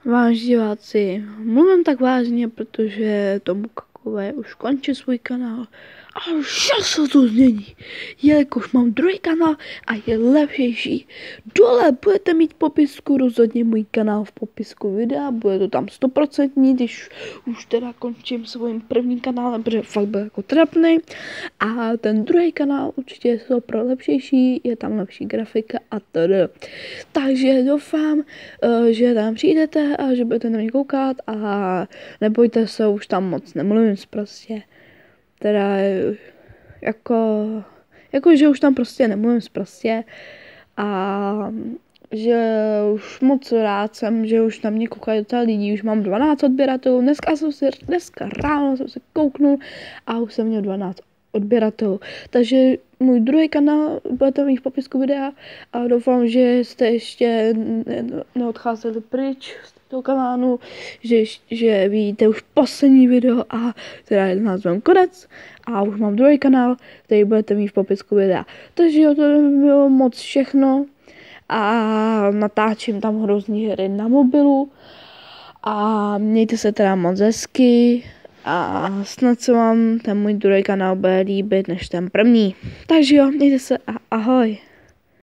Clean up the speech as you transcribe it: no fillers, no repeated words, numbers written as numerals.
Vážení diváci, mluvím tak vážně, protože Tomu Kakové už končí svůj kanál a že se to změní, jelikož mám druhý kanál a je lepšejší. Dole budete mít v popisku rozhodně můj kanál v popisku videa, bude to tam 100%, když už teda končím svým prvním kanálem, protože fakt byl jako trapný. A ten druhý kanál určitě je pro lepšejší, je tam lepší grafika a tedy. Takže doufám, že tam přijdete a že budete na mě koukat a nebojte se, už tam moc nemluvím prostě. Teda jako že už tam prostě nemluvím prostě a že už moc rád jsem, že už na mě koukají docela lidí, už mám 12 odběratelů, dneska ráno jsem se kouknul a už jsem měl 12 odběratelů. Takže můj druhý kanál budete mít v popisku videa a doufám, že jste ještě neodcházeli pryč z toho kanálu, že vidíte už poslední video a teda je názvem konec a už mám druhý kanál, který budete mít v popisku videa. Takže jo, to bylo moc všechno a natáčím tam hrozný hry na mobilu a mějte se teda moc hezky. A snad se vám ten můj druhý kanál bude líbit než ten první. Takže jo, mějte se a ahoj.